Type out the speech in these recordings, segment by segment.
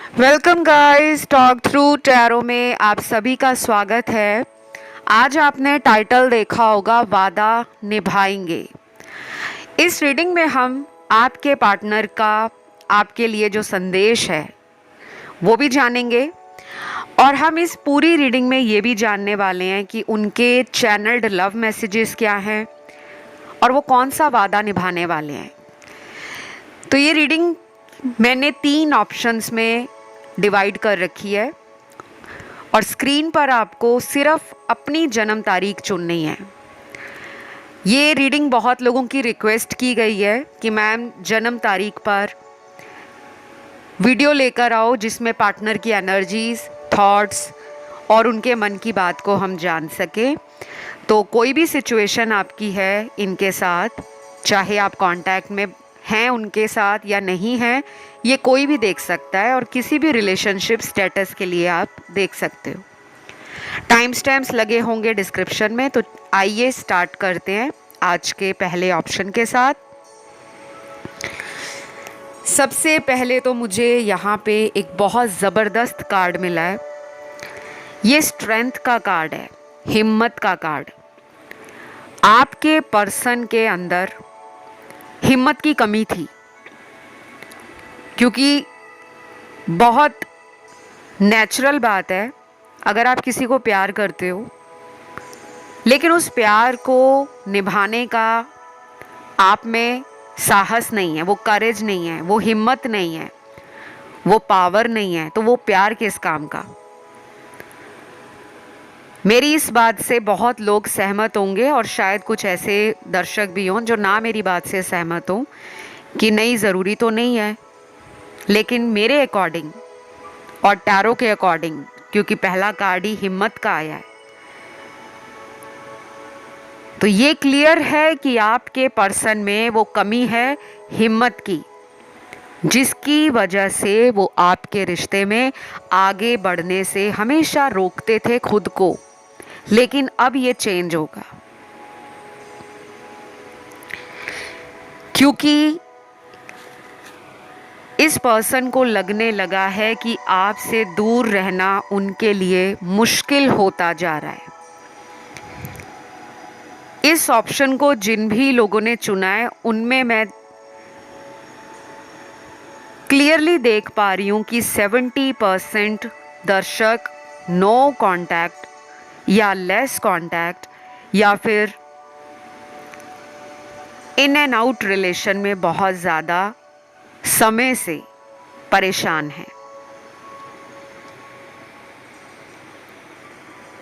Welcome guys, talk through tarot में आप सभी का स्वागत है। आज आपने टाइटल देखा होगा, वादा निभाएंगे। इस रीडिंग में हम आपके पार्टनर का आपके लिए जो संदेश है वो भी जानेंगे, और हम इस पूरी रीडिंग में ये भी जानने वाले हैं कि उनके चैनल्ड लव मैसेजेस क्या हैं और वो कौन सा वादा निभाने वाले हैं। तो ये रीडिंग मैंने 3 ऑप्शंस में डिवाइड कर रखी है और स्क्रीन पर आपको सिर्फ अपनी जन्म तारीख चुननी है। ये रीडिंग बहुत लोगों की रिक्वेस्ट की गई है कि मैम जन्म तारीख पर वीडियो लेकर आओ जिसमें पार्टनर की एनर्जीज, थॉट्स और उनके मन की बात को हम जान सकें। तो कोई भी सिचुएशन आपकी है इनके साथ, चाहे आप कांटेक्ट में हैं उनके साथ या नहीं हैं, ये कोई भी देख सकता है और किसी भी रिलेशनशिप स्टेटस के लिए आप देख सकते हो। टाइम स्टैम्प्स लगे होंगे डिस्क्रिप्शन में। तो आइए स्टार्ट करते हैं आज के पहले ऑप्शन के साथ। सबसे पहले तो मुझे यहाँ पे एक बहुत ज़बरदस्त कार्ड मिला है। ये स्ट्रेंथ का कार्ड है, हिम्मत का कार्ड। आपके पर्सन के अंदर हिम्मत की कमी थी, क्योंकि बहुत नेचुरल बात है अगर आप किसी को प्यार करते हो लेकिन उस प्यार को निभाने का आप में साहस नहीं है, वो करेज नहीं है, वो हिम्मत नहीं है, वो पावर नहीं है, तो वो प्यार किस काम का। मेरी इस बात से बहुत लोग सहमत होंगे और शायद कुछ ऐसे दर्शक भी हों जो ना मेरी बात से सहमत हों कि नहीं, ज़रूरी तो नहीं है। लेकिन मेरे अकॉर्डिंग और टैरो के अकॉर्डिंग, क्योंकि पहला कार्ड ही हिम्मत का आया है, तो ये क्लियर है कि आपके पर्सन में वो कमी है हिम्मत की, जिसकी वजह से वो आपके रिश्ते में आगे बढ़ने से हमेशा रोकते थे खुद को। लेकिन अब ये चेंज होगा, क्योंकि इस पर्सन को लगने लगा है कि आपसे दूर रहना उनके लिए मुश्किल होता जा रहा है। इस ऑप्शन को जिन भी लोगों ने चुना है उनमें मैं क्लियरली देख पा रही हूँ कि 70% दर्शक नो कांटेक्ट या लेस कांटेक्ट या फिर इन एंड आउट रिलेशन में बहुत ज़्यादा समय से परेशान हैं।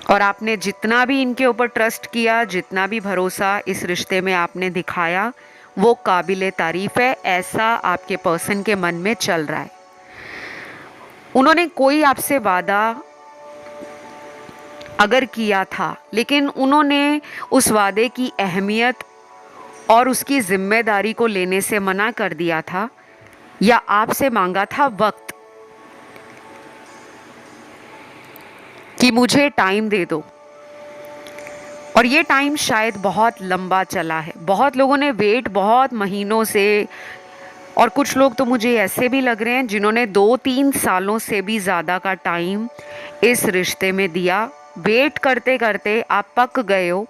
और आपने जितना भी इनके ऊपर ट्रस्ट किया, जितना भी भरोसा इस रिश्ते में आपने दिखाया, वो काबिले तारीफ़ है। ऐसा आपके पर्सन के मन में चल रहा है। उन्होंने कोई आपसे वादा अगर किया था, लेकिन उन्होंने उस वादे की अहमियत और उसकी जिम्मेदारी को लेने से मना कर दिया था, या आपसे मांगा था वक्त कि मुझे टाइम दे दो। और ये टाइम शायद बहुत लंबा चला है, बहुत लोगों ने वेट बहुत महीनों से, और कुछ लोग तो मुझे ऐसे भी लग रहे हैं जिन्होंने 2-3 सालों से भी ज़्यादा का टाइम इस रिश्ते में दिया। वेट करते करते आप पक गए हो।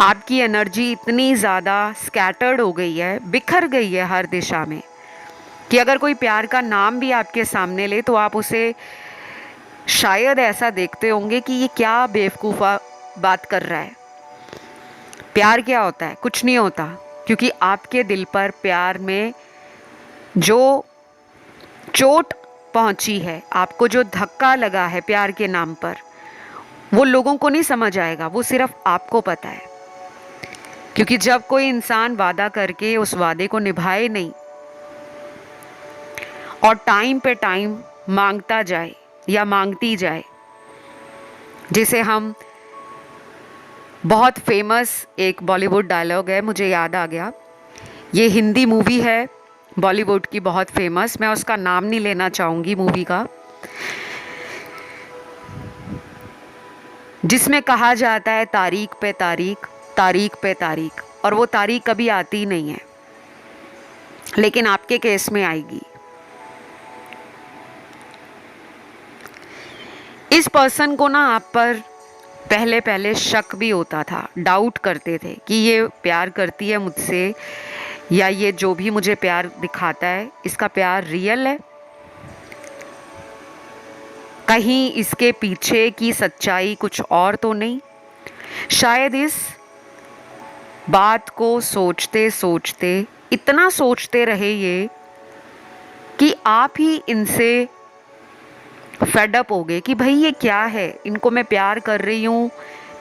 आपकी एनर्जी इतनी ज़्यादा स्कैटर्ड हो गई है, बिखर गई है हर दिशा में, कि अगर कोई प्यार का नाम भी आपके सामने ले तो आप उसे शायद ऐसा देखते होंगे कि ये क्या बेवकूफ़ा बात कर रहा है। प्यार क्या होता है? कुछ नहीं होता, क्योंकि आपके दिल पर प्यार में जो चोट पहुंची है, आपको जो धक्का लगा है प्यार के नाम पर, वो लोगों को नहीं समझ आएगा, वो सिर्फ आपको पता है। क्योंकि जब कोई इंसान वादा करके उस वादे को निभाए नहीं और टाइम पे टाइम मांगता जाए या मांगती जाए, जिसे हम, बहुत फेमस एक बॉलीवुड डायलॉग है, मुझे याद आ गया, ये हिंदी मूवी है बॉलीवुड की बहुत फेमस, मैं उसका नाम नहीं लेना चाहूँगी मूवी का, जिसमें कहा जाता है तारीख पे तारीख, तारीख पे तारीख, और वो तारीख कभी आती नहीं है, लेकिन आपके केस में आएगी। इस पर्सन को ना आप पर पहले पहले शक भी होता था, डाउट करते थे कि ये प्यार करती है मुझसे, या ये जो भी मुझे प्यार दिखाता है इसका प्यार रियल है, कहीं इसके पीछे की सच्चाई कुछ और तो नहीं। शायद इस बात को सोचते सोचते इतना सोचते रहे ये कि आप ही इनसे फेडअप हो गए कि भाई ये क्या है, इनको मैं प्यार कर रही हूँ,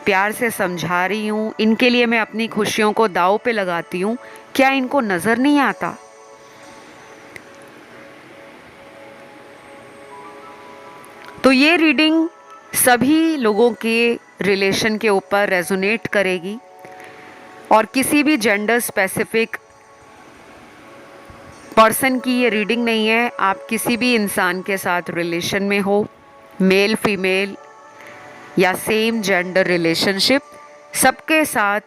प्यार से समझा रही हूँ, इनके लिए मैं अपनी खुशियों को दांव पे लगाती हूँ, क्या इनको नज़र नहीं आता। तो ये रीडिंग सभी लोगों के रिलेशन के ऊपर रेजोनेट करेगी और किसी भी जेंडर स्पेसिफिक पर्सन की ये रीडिंग नहीं है। आप किसी भी इंसान के साथ रिलेशन में हो, मेल फीमेल या सेम जेंडर रिलेशनशिप, सबके साथ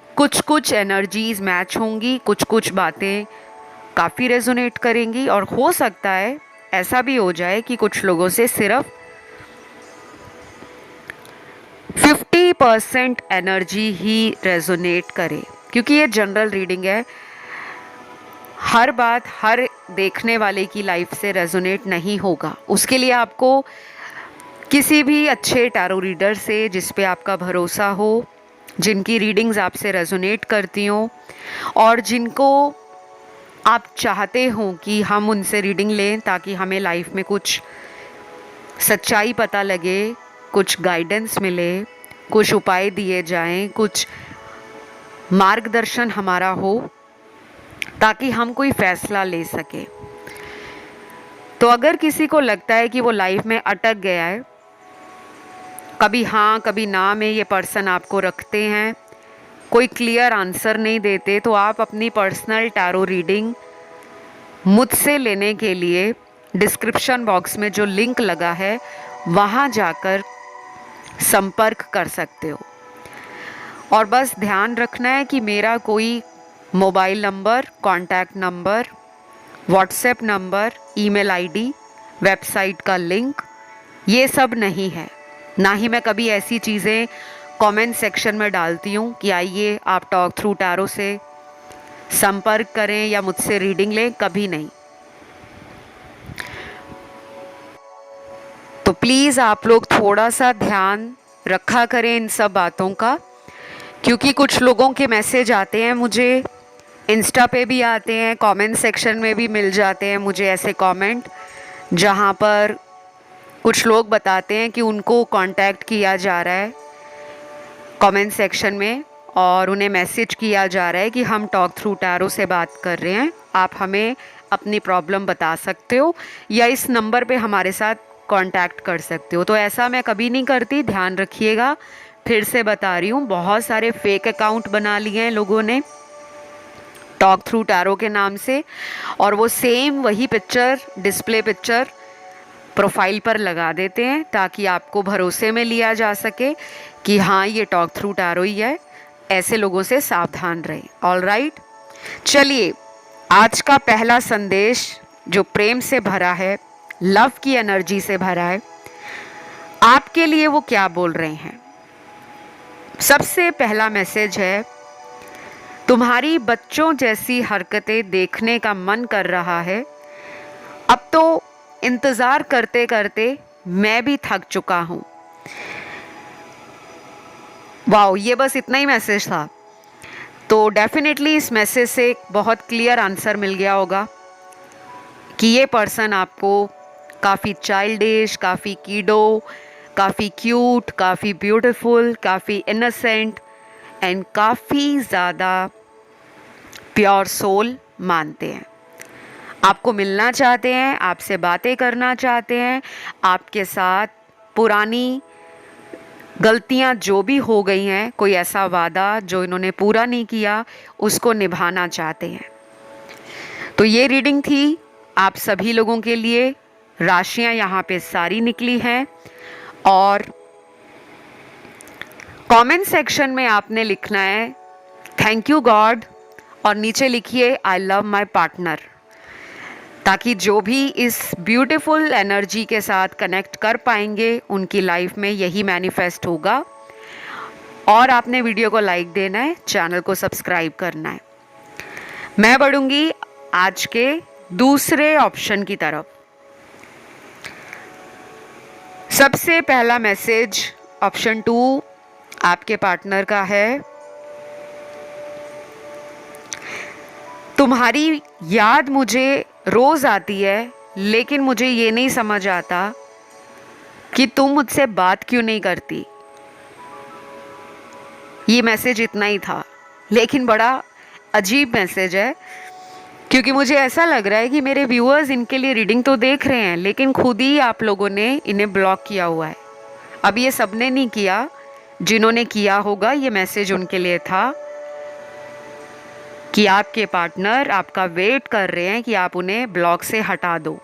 कुछ कुछ एनर्जीज मैच होंगी, कुछ कुछ बातें काफ़ी रेजोनेट करेंगी और हो सकता है ऐसा भी हो जाए कि कुछ लोगों से सिर्फ 50% एनर्जी ही रेजोनेट करे, क्योंकि ये जनरल रीडिंग है। हर बात हर देखने वाले की लाइफ से रेजोनेट नहीं होगा। उसके लिए आपको किसी भी अच्छे टैरो रीडर से, जिस पे आपका भरोसा हो, जिनकी रीडिंग्स आपसे रेजोनेट करती हों और जिनको आप चाहते हो कि हम उनसे रीडिंग लें ताकि हमें लाइफ में कुछ सच्चाई पता लगे, कुछ गाइडेंस मिले, कुछ उपाय दिए जाएं, कुछ मार्गदर्शन हमारा हो ताकि हम कोई फैसला ले सके। तो अगर किसी को लगता है कि वो लाइफ में अटक गया है, कभी हाँ कभी ना में ये पर्सन आपको रखते हैं, कोई क्लियर आंसर नहीं देते, तो आप अपनी पर्सनल टैरो रीडिंग मुझसे लेने के लिए डिस्क्रिप्शन बॉक्स में जो लिंक लगा है वहाँ जाकर संपर्क कर सकते हो। और बस ध्यान रखना है कि मेरा कोई mobile number, contact number, WhatsApp number, email ID, website का लिंक, ये सब नहीं है। ना ही मैं कभी ऐसी चीज़ें कमेंट सेक्शन में डालती हूँ कि आइए आप टॉक थ्रू टैरो से संपर्क करें या मुझसे रीडिंग लें, कभी नहीं। तो प्लीज़ आप लोग थोड़ा सा ध्यान रखा करें इन सब बातों का, क्योंकि कुछ लोगों के मैसेज आते हैं मुझे, इंस्टा पे भी आते हैं, कमेंट सेक्शन में भी मिल जाते हैं मुझे ऐसे कमेंट, जहाँ पर कुछ लोग बताते हैं कि उनको कांटेक्ट किया जा रहा है कमेंट सेक्शन में और उन्हें मैसेज किया जा रहा है कि हम टॉक थ्रू टैरो से बात कर रहे हैं, आप हमें अपनी प्रॉब्लम बता सकते हो या इस नंबर पे हमारे साथ कांटेक्ट कर सकते हो। तो ऐसा मैं कभी नहीं करती, ध्यान रखिएगा। फिर से बता रही हूँ, बहुत सारे फेक अकाउंट बना लिए हैं लोगों ने टॉक थ्रू टैरो के नाम से, और वो सेम वही पिक्चर, डिस्प्ले पिक्चर प्रोफाइल पर लगा देते हैं ताकि आपको भरोसे में लिया जा सके कि हाँ ये टॉक थ्रू टैरो ही है। ऐसे लोगों से सावधान रहें। ऑल राइट, चलिए आज का पहला संदेश जो प्रेम से भरा है, लव की एनर्जी से भरा है, आपके लिए वो क्या बोल रहे हैं। सबसे पहला मैसेज है, तुम्हारी बच्चों जैसी हरकतें देखने का मन कर रहा है, अब तो इंतज़ार करते करते मैं भी थक चुका हूँ। वाओ, ये बस इतना ही मैसेज था। तो डेफिनेटली इस मैसेज से एक बहुत क्लियर आंसर मिल गया होगा कि ये पर्सन आपको काफ़ी चाइल्डिश, काफ़ी कीडो, काफ़ी क्यूट, काफ़ी ब्यूटीफुल, काफ़ी इनोसेंट एंड काफ़ी ज़्यादा प्योर सोल मानते हैं। आपको मिलना चाहते हैं, आपसे बातें करना चाहते हैं, आपके साथ पुरानी गलतियां जो भी हो गई हैं, कोई ऐसा वादा जो इन्होंने पूरा नहीं किया, उसको निभाना चाहते हैं। तो ये रीडिंग थी आप सभी लोगों के लिए। राशियां यहाँ पे सारी निकली हैं और कमेंट सेक्शन में आपने लिखना है थैंक यू गॉड और नीचे लिखिए आई लव माय पार्टनर। ताकि जो भी इस ब्यूटीफुल एनर्जी के साथ कनेक्ट कर पाएंगे उनकी लाइफ में यही मैनिफेस्ट होगा। और आपने वीडियो को लाइक देना है, चैनल को सब्सक्राइब करना है। मैं बढ़ूंगी आज के दूसरे ऑप्शन की तरफ। सबसे पहला मैसेज ऑप्शन 2 आपके पार्टनर का है। तुम्हारी याद मुझे रोज आती है, लेकिन मुझे ये नहीं समझ आता कि तुम मुझसे बात क्यों नहीं करती। ये मैसेज इतना ही था, लेकिन बड़ा अजीब मैसेज है, क्योंकि मुझे ऐसा लग रहा है कि मेरे व्यूअर्स इनके लिए रीडिंग तो देख रहे हैं, लेकिन खुद ही आप लोगों ने इन्हें ब्लॉक किया हुआ है। अब ये सबने नहीं किया, जिन्होंने किया होगा ये मैसेज उनके लिए था कि आपके पार्टनर आपका वेट कर रहे हैं कि आप उन्हें ब्लॉक से हटा दो।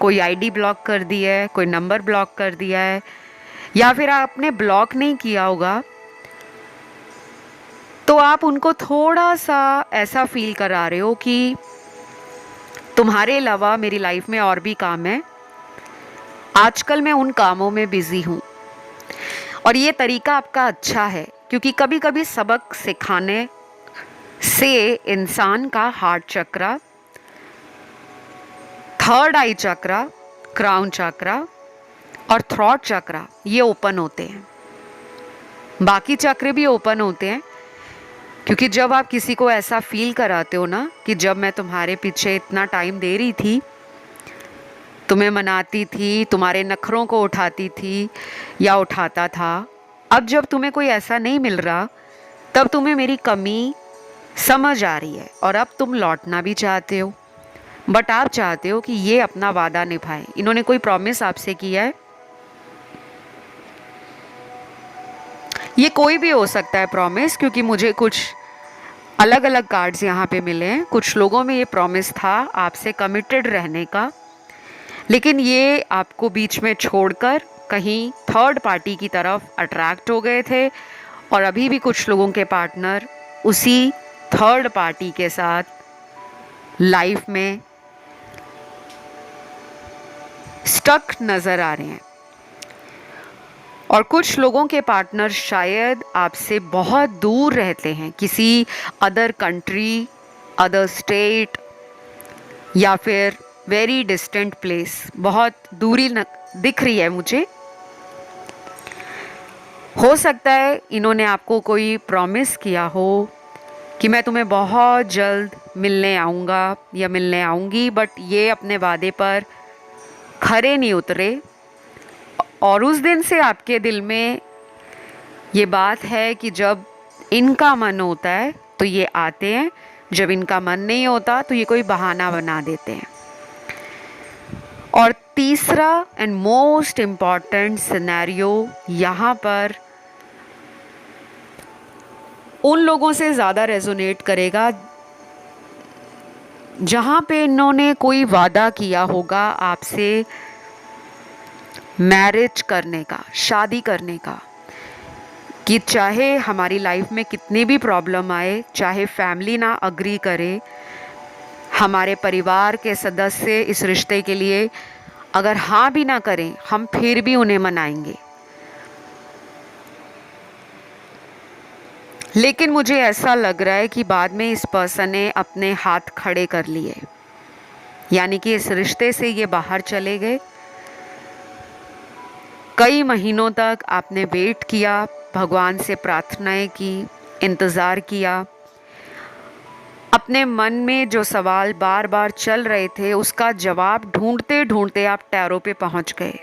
कोई आईडी ब्लॉक कर दी है, कोई नंबर ब्लॉक कर दिया है, या फिर आपने ब्लॉक नहीं किया होगा तो आप उनको थोड़ा सा ऐसा फील करा रहे हो कि तुम्हारे अलावा मेरी लाइफ में और भी काम है, आजकल मैं उन कामों में बिजी हूँ। और ये तरीका आपका अच्छा है, क्योंकि कभी कभी सबक सिखाने से इंसान का हार्ट चक्रा, थर्ड आई चक्रा, क्राउन चक्रा और थ्रॉट चक्रा ये ओपन होते हैं। बाकी चक्र भी ओपन होते हैं, क्योंकि जब आप किसी को ऐसा फील कराते हो ना कि जब मैं तुम्हारे पीछे इतना टाइम दे रही थी, तुम्हें मनाती थी, तुम्हारे नखरों को उठाती थी या उठाता था, अब जब तुम्हें कोई ऐसा नहीं मिल रहा, तब तुम्हें मेरी कमी समझ आ रही है और अब तुम लौटना भी चाहते हो। बट आप चाहते हो कि ये अपना वादा निभाए। इन्होंने कोई प्रॉमिस आपसे किया है, ये कोई भी हो सकता है प्रॉमिस, क्योंकि मुझे कुछ अलग अलग कार्ड्स यहाँ पे मिले हैं। कुछ लोगों में ये प्रॉमिस था आपसे कमिटेड रहने का, लेकिन ये आपको बीच में छोड़कर कहीं थर्ड पार्टी की तरफ अट्रैक्ट हो गए थे, और अभी भी कुछ लोगों के पार्टनर उसी थर्ड पार्टी के साथ लाइफ में स्टक नज़र आ रहे हैं। और कुछ लोगों के पार्टनर शायद आपसे बहुत दूर रहते हैं, किसी अदर कंट्री, अदर स्टेट, या फिर वेरी डिस्टेंट प्लेस। बहुत दूरी दिख रही है मुझे। हो सकता है इन्होंने आपको कोई प्रॉमिस किया हो कि मैं तुम्हें बहुत जल्द मिलने आऊँगा या मिलने आऊँगी, बट ये अपने वादे पर खरे नहीं उतरे। और उस दिन से आपके दिल में ये बात है कि जब इनका मन होता है तो ये आते हैं, जब इनका मन नहीं होता तो ये कोई बहाना बना देते हैं। और तीसरा एंड मोस्ट इम्पॉर्टेंट सिनेरियो यहाँ पर उन लोगों से ज़्यादा रेजोनेट करेगा जहाँ पे इन्होंने कोई वादा किया होगा आपसे मैरिज करने का, शादी करने का, कि चाहे हमारी लाइफ में कितनी भी प्रॉब्लम आए, चाहे फैमिली ना अग्री करे, हमारे परिवार के सदस्य इस रिश्ते के लिए अगर हाँ भी ना करें, हम फिर भी उन्हें मनाएंगे। लेकिन मुझे ऐसा लग रहा है कि बाद में इस पर्सन ने अपने हाथ खड़े कर लिए, यानी कि इस रिश्ते से ये बाहर चले गए। कई महीनों तक आपने वेट किया, भगवान से प्रार्थनाएं की, इंतज़ार किया, अपने मन में जो सवाल बार बार चल रहे थे उसका जवाब ढूंढते ढूंढते आप टैरो पे पहुंच गए।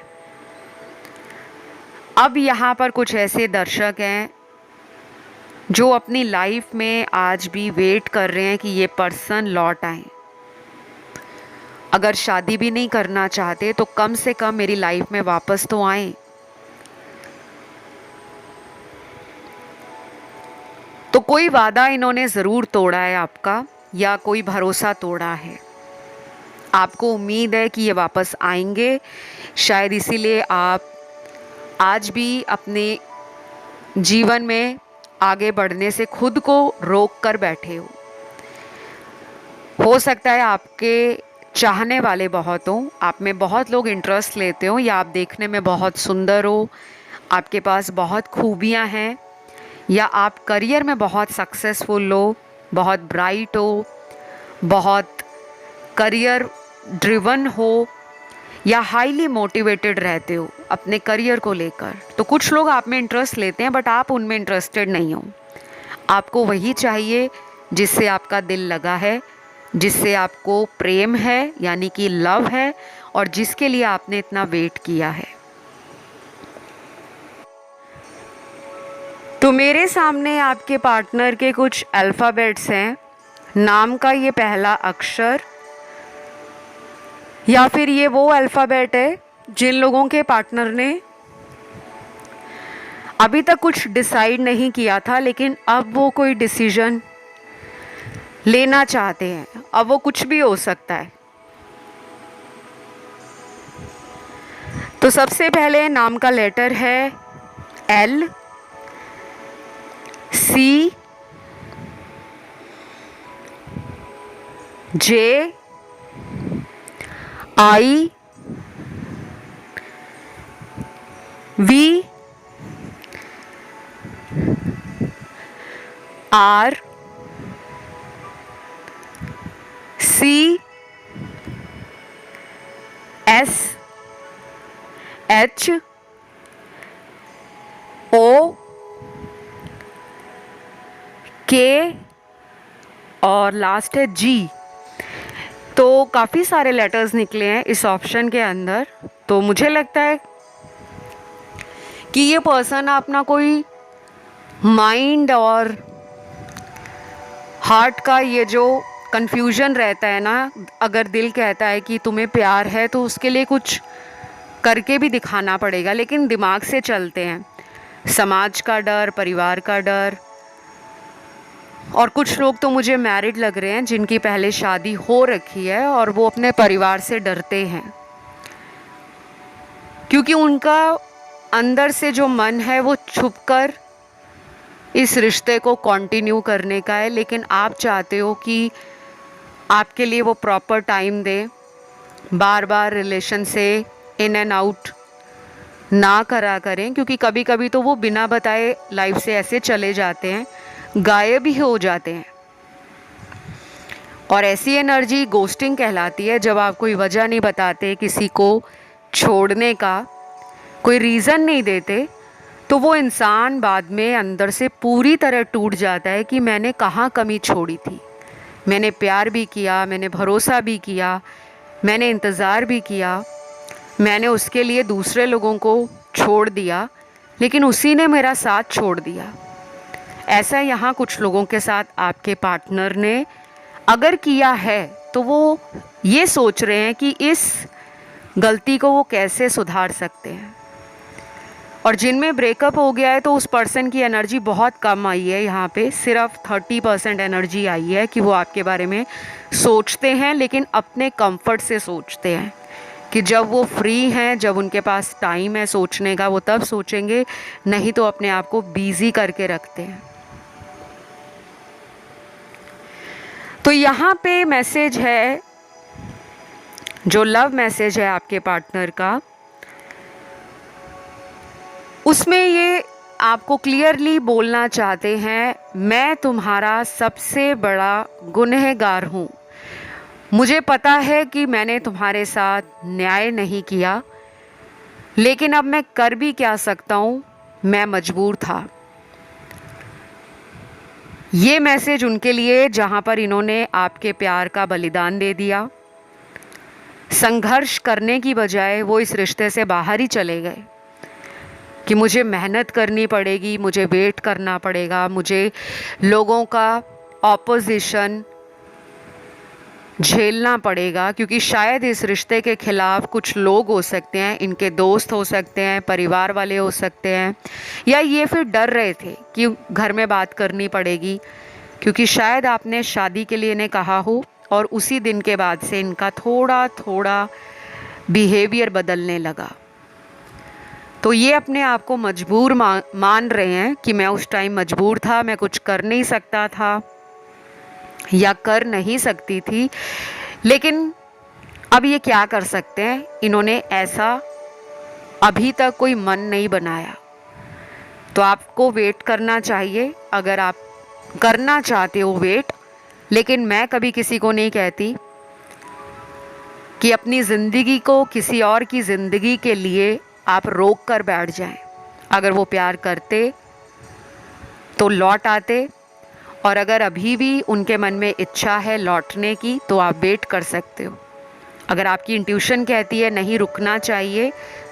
अब यहाँ पर कुछ ऐसे दर्शक हैं जो अपनी लाइफ में आज भी वेट कर रहे हैं कि ये पर्सन लौट आए। अगर शादी भी नहीं करना चाहते तो कम से कम मेरी लाइफ में वापस तो आए। तो कोई वादा इन्होंने ज़रूर तोड़ा है आपका, या कोई भरोसा तोड़ा है। आपको उम्मीद है कि ये वापस आएंगे, शायद इसीलिए आप आज भी अपने जीवन में आगे बढ़ने से खुद को रोक कर बैठे हो सकता है आपके चाहने वाले बहुत हो, आप में बहुत लोग इंटरेस्ट लेते हो, या आप देखने में बहुत सुंदर हो, आपके पास बहुत खूबियाँ हैं, या आप करियर में बहुत सक्सेसफुल हो, बहुत ब्राइट हो, बहुत करियर ड्रिवन हो, या हाईली मोटिवेटेड रहते हो अपने करियर को लेकर। तो कुछ लोग आप में इंटरेस्ट लेते हैं बट आप उनमें इंटरेस्टेड नहीं हो। आपको वही चाहिए जिससे आपका दिल लगा है, जिससे आपको प्रेम है यानी कि लव है, और जिसके लिए आपने इतना वेट किया है। तो मेरे सामने आपके पार्टनर के कुछ अल्फ़ाबेट्स हैं। नाम का ये पहला अक्षर, या फिर ये वो अल्फ़ाबेट है जिन लोगों के पार्टनर ने अभी तक कुछ डिसाइड नहीं किया था, लेकिन अब वो कोई डिसीजन लेना चाहते हैं। अब वो कुछ भी हो सकता है। तो सबसे पहले नाम का लेटर है L, C, J, I, V, R, C, S, H, O, K और लास्ट है G। तो काफ़ी सारे लेटर्स निकले हैं इस ऑप्शन के अंदर। तो मुझे लगता है कि ये पर्सन अपना कोई माइंड और हार्ट का ये जो कन्फ्यूजन रहता है ना, अगर दिल कहता है कि तुम्हें प्यार है तो उसके लिए कुछ करके भी दिखाना पड़ेगा, लेकिन दिमाग से चलते हैं। समाज का डर, परिवार का डर, और कुछ लोग तो मुझे मैरिड लग रहे हैं जिनकी पहले शादी हो रखी है और वो अपने परिवार से डरते हैं, क्योंकि उनका अंदर से जो मन है वो छुपकर इस रिश्ते को कंटिन्यू करने का है। लेकिन आप चाहते हो कि आपके लिए वो प्रॉपर टाइम दे, बार बार रिलेशन से इन एंड आउट ना करा करें, क्योंकि कभी कभी तो वो बिना बताए लाइफ से ऐसे चले जाते हैं, गायब ही हो जाते हैं। और ऐसी एनर्जी गोस्टिंग कहलाती है, जब आप कोई वजह नहीं बताते किसी को छोड़ने का, कोई रीज़न नहीं देते, तो वो इंसान बाद में अंदर से पूरी तरह टूट जाता है कि मैंने कहाँ कमी छोड़ी थी। मैंने प्यार भी किया, मैंने भरोसा भी किया, मैंने इंतज़ार भी किया, मैंने उसके लिए दूसरे लोगों को छोड़ दिया, लेकिन उसी ने मेरा साथ छोड़ दिया। ऐसा यहाँ कुछ लोगों के साथ आपके पार्टनर ने अगर किया है, तो वो ये सोच रहे हैं कि इस गलती को वो कैसे सुधार सकते हैं। और जिनमें ब्रेकअप हो गया है तो उस पर्सन की एनर्जी बहुत कम आई है। यहाँ पे सिर्फ 30% एनर्जी आई है कि वो आपके बारे में सोचते हैं, लेकिन अपने कंफर्ट से सोचते हैं कि जब वो फ्री हैं, जब उनके पास टाइम है सोचने का, वो तब सोचेंगे, नहीं तो अपने आप को बिजी करके रखते हैं। तो यहाँ पे मैसेज है, जो लव मैसेज है आपके पार्टनर का, उसमें ये आपको क्लियरली बोलना चाहते हैं, मैं तुम्हारा सबसे बड़ा गुनहगार हूँ। मुझे पता है कि मैंने तुम्हारे साथ न्याय नहीं किया, लेकिन अब मैं कर भी क्या सकता हूँ, मैं मजबूर था। ये मैसेज उनके लिए जहाँ पर इन्होंने आपके प्यार का बलिदान दे दिया, संघर्ष करने की बजाय वो इस रिश्ते से बाहर ही चले गए कि मुझे मेहनत करनी पड़ेगी, मुझे वेट करना पड़ेगा, मुझे लोगों का ऑपोजिशन झेलना पड़ेगा, क्योंकि शायद इस रिश्ते के खिलाफ कुछ लोग हो सकते हैं, इनके दोस्त हो सकते हैं, परिवार वाले हो सकते हैं, या ये फिर डर रहे थे कि घर में बात करनी पड़ेगी, क्योंकि शायद आपने शादी के लिए इन्हें कहा हो और उसी दिन के बाद से इनका थोड़ा थोड़ा बिहेवियर बदलने लगा। तो ये अपने आप को मजबूर मान रहे हैं कि मैं उस टाइम मजबूर था, मैं कुछ कर नहीं सकता था या कर नहीं सकती थी, लेकिन अब ये क्या कर सकते हैं, इन्होंने ऐसा अभी तक कोई मन नहीं बनाया, तो आपको वेट करना चाहिए अगर आप करना चाहते हो वेट। लेकिन मैं कभी किसी को नहीं कहती कि अपनी ज़िंदगी को किसी और की ज़िंदगी के लिए आप रोक कर बैठ जाएं। अगर वो प्यार करते तो लौट आते, और अगर अभी भी उनके मन में इच्छा है लौटने की तो आप वेट कर सकते हो। अगर आपकी इंट्यूशन कहती है नहीं रुकना चाहिए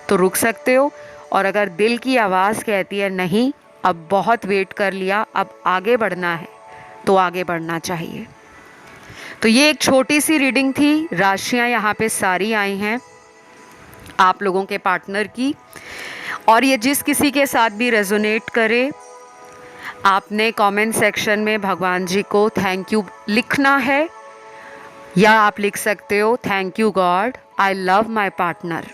तो रुक सकते हो, और अगर दिल की आवाज़ कहती है नहीं अब बहुत वेट कर लिया, अब आगे बढ़ना है, तो आगे बढ़ना चाहिए। तो ये एक छोटी सी रीडिंग थी। राशियाँ यहाँ पे सारी आई हैं आप लोगों के पार्टनर की, और ये जिस किसी के साथ भी रेजोनेट करे, आपने कमेंट सेक्शन में भगवान जी को थैंक यू लिखना है, या आप लिख सकते हो thank you God, I love my partner.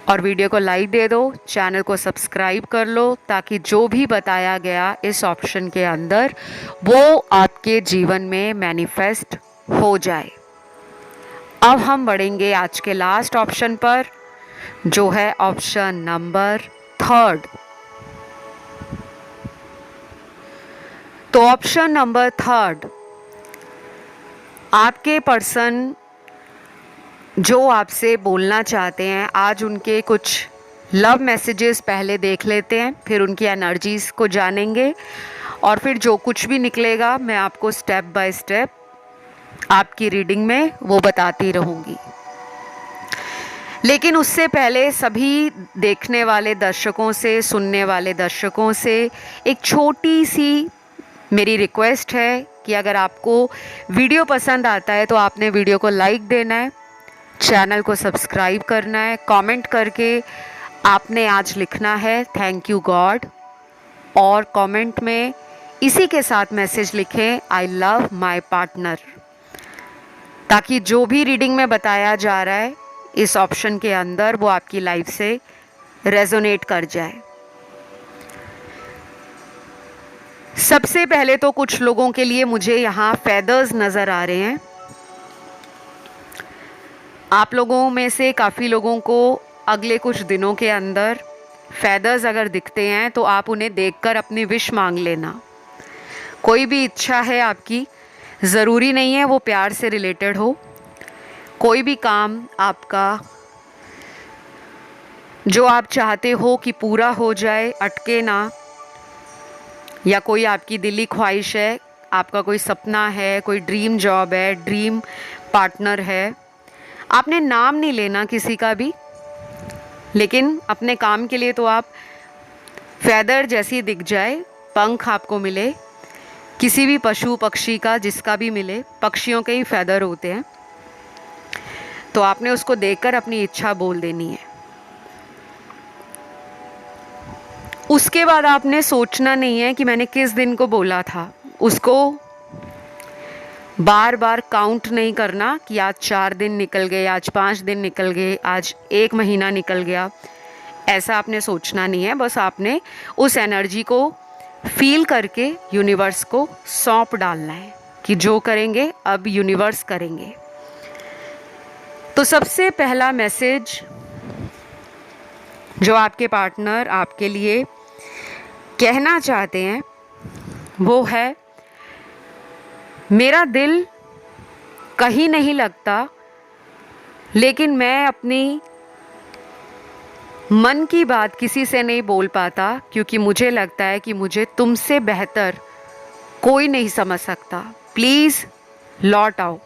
और वीडियो को लाइक दे दो, चैनल को सब्सक्राइब कर लो, ताकि जो भी बताया गया इस ऑप्शन के अंदर वो आपके जीवन में मैनिफेस्ट हो जाए। अब हम बढ़ेंगे आज के लास्ट ऑप्शन पर, जो है ऑप्शन नंबर 3। तो ऑप्शन नंबर 3, आपके पर्सन जो आपसे बोलना चाहते हैं, आज उनके कुछ लव मैसेजेस पहले देख लेते हैं, फिर उनकी एनर्जीज़ को जानेंगे, और फिर जो कुछ भी निकलेगा मैं आपको स्टेप बाय स्टेप आपकी रीडिंग में वो बताती रहूँगी। लेकिन उससे पहले सभी देखने वाले दर्शकों से, सुनने वाले दर्शकों से एक छोटी सी मेरी रिक्वेस्ट है कि अगर आपको वीडियो पसंद आता है तो आपने वीडियो को लाइक देना है, चैनल को सब्सक्राइब करना है, कमेंट करके आपने आज लिखना है थैंक यू गॉड, और कमेंट में इसी के साथ मैसेज लिखें आई लव माय पार्टनर, ताकि जो भी रीडिंग में बताया जा रहा है इस ऑप्शन के अंदर वो आपकी लाइफ से रेजोनेट कर जाए। सबसे पहले तो कुछ लोगों के लिए मुझे यहाँ फेदर्स नज़र आ रहे हैं। आप लोगों में से काफ़ी लोगों को अगले कुछ दिनों के अंदर फेदर्स अगर दिखते हैं तो आप उन्हें देखकर अपनी विश मांग लेना। कोई भी इच्छा है आपकी, ज़रूरी नहीं है वो प्यार से रिलेटेड हो, कोई भी काम आपका जो आप चाहते हो कि पूरा हो जाए, अटके ना, या कोई आपकी दिली ख्वाहिश है, आपका कोई सपना है, कोई ड्रीम जॉब है, ड्रीम पार्टनर है, आपने नाम नहीं लेना किसी का भी, लेकिन अपने काम के लिए तो आप फेदर जैसी दिख जाए, पंख आपको मिले, किसी भी पशु पक्षी का जिसका भी मिले, पक्षियों के ही फेदर होते हैं, तो आपने उसको देखकर अपनी इच्छा बोल देनी है। उसके बाद आपने सोचना नहीं है कि मैंने किस दिन को बोला था, उसको बार बार काउंट नहीं करना कि आज 4 दिन निकल गए, आज 5 दिन निकल गए, आज 1 महीना निकल गया, ऐसा आपने सोचना नहीं है। बस आपने उस एनर्जी को फील करके यूनिवर्स को सौंप डालना है कि जो करेंगे अब यूनिवर्स करेंगे। तो सबसे पहला मैसेज जो आपके पार्टनर आपके लिए कहना चाहते हैं वो है, मेरा दिल कहीं नहीं लगता, लेकिन मैं अपनी मन की बात किसी से नहीं बोल पाता, क्योंकि मुझे लगता है कि मुझे तुमसे बेहतर कोई नहीं समझ सकता, प्लीज़ लौट आओ।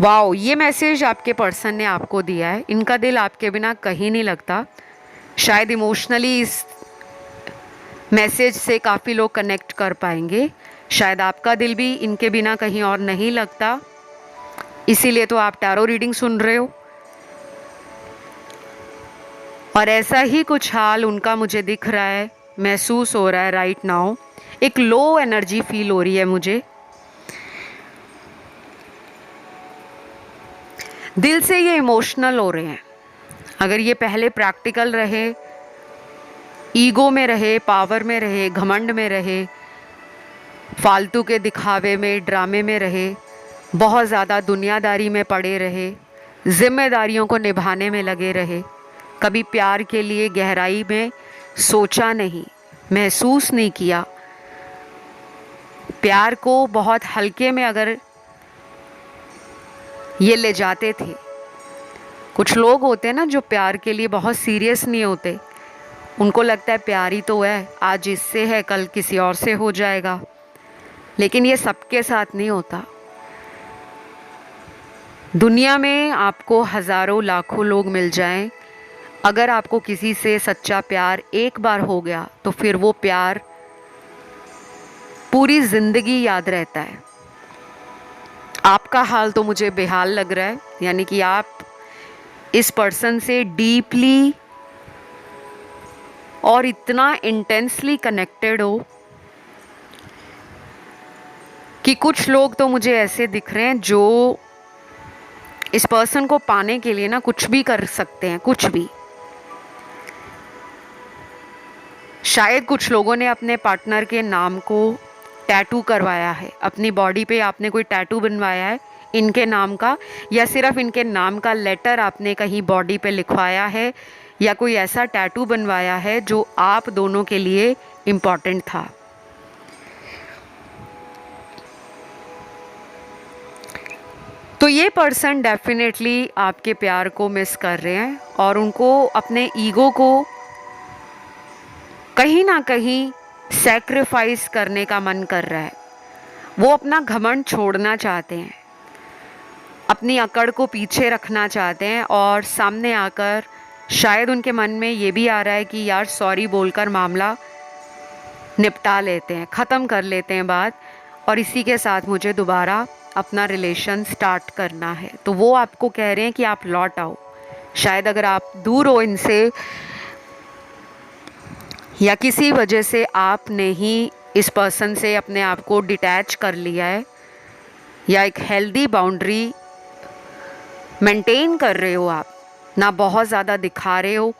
वाओ, ये मैसेज आपके पर्सन ने आपको दिया है। इनका दिल आपके बिना कहीं नहीं लगता। शायद इमोशनली इस मैसेज से काफ़ी लोग कनेक्ट कर पाएंगे। शायद आपका दिल भी इनके बिना कहीं और नहीं लगता, इसीलिए तो आप टैरो रीडिंग सुन रहे हो। और ऐसा ही कुछ हाल उनका मुझे दिख रहा है, महसूस हो रहा है राइट नाउ। एक लो एनर्जी फील हो रही है मुझे। दिल से ये इमोशनल हो रहे हैं। अगर ये पहले प्रैक्टिकल रहे, ईगो में रहे, पावर में रहे, घमंड में रहे, फालतू के दिखावे में, ड्रामे में रहे, बहुत ज़्यादा दुनियादारी में पड़े रहे, जिम्मेदारियों को निभाने में लगे रहे, कभी प्यार के लिए गहराई में सोचा नहीं, महसूस नहीं किया। प्यार को बहुत हल्के में अगर ये ले जाते थे। कुछ लोग होते हैं ना जो प्यार के लिए बहुत सीरियस नहीं होते, उनको लगता है प्यार ही तो है, आज इससे है कल किसी और से हो जाएगा। लेकिन ये सबके साथ नहीं होता। दुनिया में आपको हज़ारों लाखों लोग मिल जाएं, अगर आपको किसी से सच्चा प्यार एक बार हो गया तो फिर वो प्यार पूरी ज़िंदगी याद रहता है। आपका हाल तो मुझे बेहाल लग रहा है, यानी कि आप इस पर्सन से डीपली और इतना इंटेंसली कनेक्टेड हो कि कुछ लोग तो मुझे ऐसे दिख रहे हैं जो इस पर्सन को पाने के लिए ना कुछ भी कर सकते हैं, कुछ भी। शायद कुछ लोगों ने अपने पार्टनर के नाम को टैटू करवाया है, अपनी बॉडी पे आपने कोई टैटू बनवाया है इनके नाम का, या सिर्फ इनके नाम का लेटर आपने कहीं बॉडी पे लिखवाया है, या कोई ऐसा टैटू बनवाया है जो आप दोनों के लिए इम्पॉर्टेंट था। तो ये पर्सन डेफिनेटली आपके प्यार को मिस कर रहे हैं और उनको अपने ईगो को कहीं ना कहीं सैक्रिफाइस करने का मन कर रहा है। वो अपना घमंड छोड़ना चाहते हैं, अपनी अकड़ को पीछे रखना चाहते हैं और सामने आकर शायद उनके मन में ये भी आ रहा है कि यार सॉरी बोलकर मामला निपटा लेते हैं, ख़त्म कर लेते हैं बात, और इसी के साथ मुझे दोबारा अपना रिलेशन स्टार्ट करना है। तो वो आपको कह रहे हैं कि आप लौट आओ। शायद अगर आप दूर हो इनसे या किसी वजह से आपने ही इस पर्सन से अपने आप को डिटैच कर लिया है, या एक हेल्दी बाउंड्री मेंटेन कर रहे हो आप, ना बहुत ज़्यादा दिखा रहे हो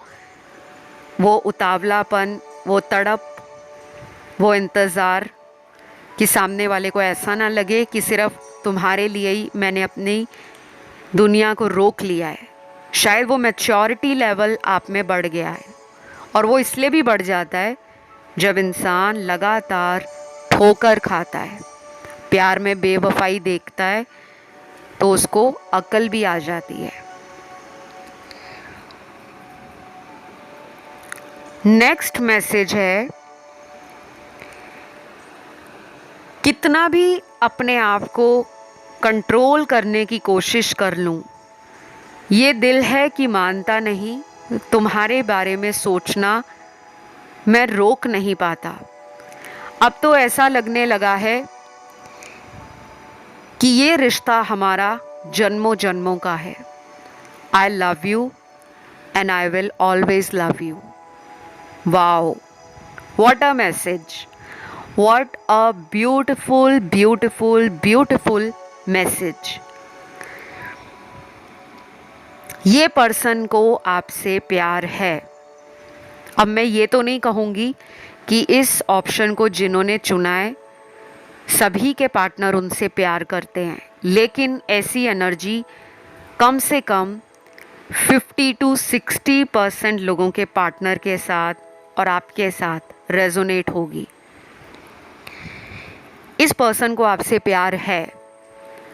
वो उतावलापन, वो तड़प, वो इंतज़ार कि सामने वाले को ऐसा ना लगे कि सिर्फ तुम्हारे लिए ही मैंने अपनी दुनिया को रोक लिया है। शायद वो मैच्योरिटी लेवल आप में बढ़ गया है, और वो इसलिए भी बढ़ जाता है जब इंसान लगातार ठोकर खाता है, प्यार में बेवफाई देखता है, तो उसको अकल भी आ जाती है। नेक्स्ट मैसेज है, कितना भी अपने आप को कंट्रोल करने की कोशिश कर लूं, ये दिल है कि मानता नहीं, तुम्हारे बारे में सोचना मैं रोक नहीं पाता। अब तो ऐसा लगने लगा है कि ये रिश्ता हमारा जन्मों जन्मों का है। I love you and I will always love you. Wow, what a message, what a beautiful beautiful beautiful message. ये पर्सन को आपसे प्यार है। अब मैं ये तो नहीं कहूँगी कि इस ऑप्शन को जिन्होंने चुना है सभी के पार्टनर उनसे प्यार करते हैं, लेकिन ऐसी एनर्जी कम से कम 50 to 60% लोगों के पार्टनर के साथ और आपके साथ रेजोनेट होगी। इस पर्सन को आपसे प्यार है।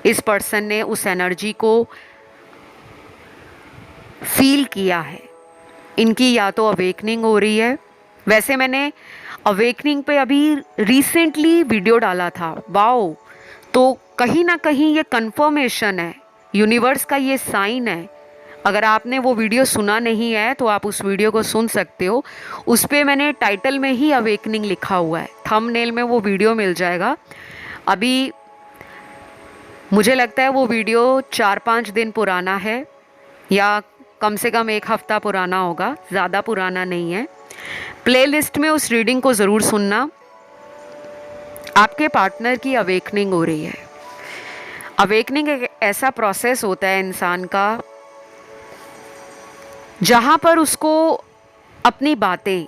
इस पर्सन ने उस एनर्जी को फील किया है। इनकी या तो अवेकनिंग हो रही है, वैसे मैंने अवेकनिंग पे अभी रिसेंटली वीडियो डाला था, वाओ, तो कहीं ना कहीं ये कंफर्मेशन है, यूनिवर्स का ये साइन है। अगर आपने वो वीडियो सुना नहीं है तो आप उस वीडियो को सुन सकते हो। उस पर मैंने टाइटल में ही अवेकनिंग लिखा हुआ है, थंबनेल में वो वीडियो मिल जाएगा। अभी मुझे लगता है वो वीडियो 4-5 दिन पुराना है, या कम से कम 1 हफ्ता पुराना होगा, ज़्यादा पुराना नहीं है। प्लेलिस्ट में उस रीडिंग को ज़रूर सुनना। आपके पार्टनर की अवेकनिंग हो रही है। अवेकनिंग एक ऐसा प्रोसेस होता है इंसान का जहाँ पर उसको अपनी बातें,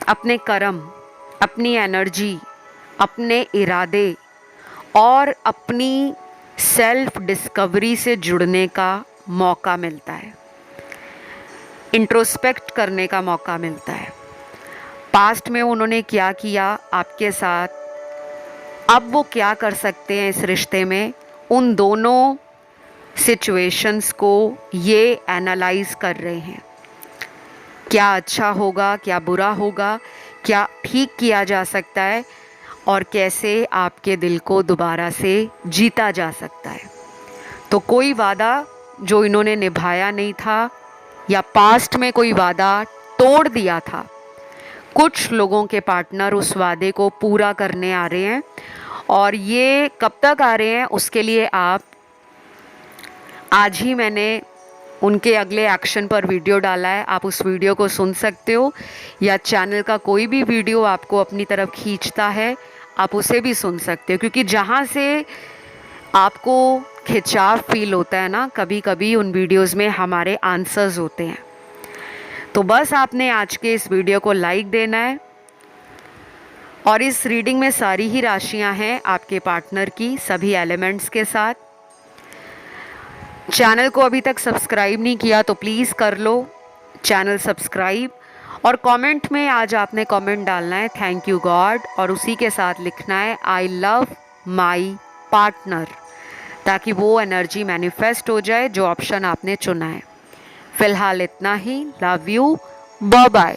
अपने कर्म, अपनी एनर्जी, अपने इरादे और अपनी सेल्फ डिस्कवरी से जुड़ने का मौका मिलता है, इंट्रोस्पेक्ट करने का मौका मिलता है। पास्ट में उन्होंने क्या किया आपके साथ, अब वो क्या कर सकते हैं इस रिश्ते में, उन दोनों सिचुएशंस को ये एनालाइज कर रहे हैं। क्या अच्छा होगा, क्या बुरा होगा, क्या ठीक किया जा सकता है और कैसे आपके दिल को दोबारा से जीता जा सकता है। तो कोई वादा जो इन्होंने निभाया नहीं था या पास्ट में कोई वादा तोड़ दिया था, कुछ लोगों के पार्टनर उस वादे को पूरा करने आ रहे हैं। और ये कब तक आ रहे हैं उसके लिए आप आज ही मैंने उनके अगले एक्शन पर वीडियो डाला है, आप उस वीडियो को सुन सकते हो, या चैनल का कोई भी वीडियो आपको अपनी तरफ खींचता है आप उसे भी सुन सकते हो। क्योंकि जहाँ से आपको खिंचाव फील होता है ना, कभी कभी उन वीडियोस में हमारे आंसर्स होते हैं। तो बस आपने आज के इस वीडियो को लाइक देना है। और इस रीडिंग में सारी ही राशियां हैं आपके पार्टनर की, सभी एलिमेंट्स के साथ। चैनल को अभी तक सब्सक्राइब नहीं किया तो प्लीज़ कर लो चैनल सब्सक्राइब। और कमेंट में आज आपने कमेंट डालना है थैंक यू गॉड, और उसी के साथ लिखना है आई लव माई पार्टनर, ताकि वो एनर्जी मैनिफेस्ट हो जाए जो ऑप्शन आपने चुना है। फ़िलहाल इतना ही। Love you, bye bye.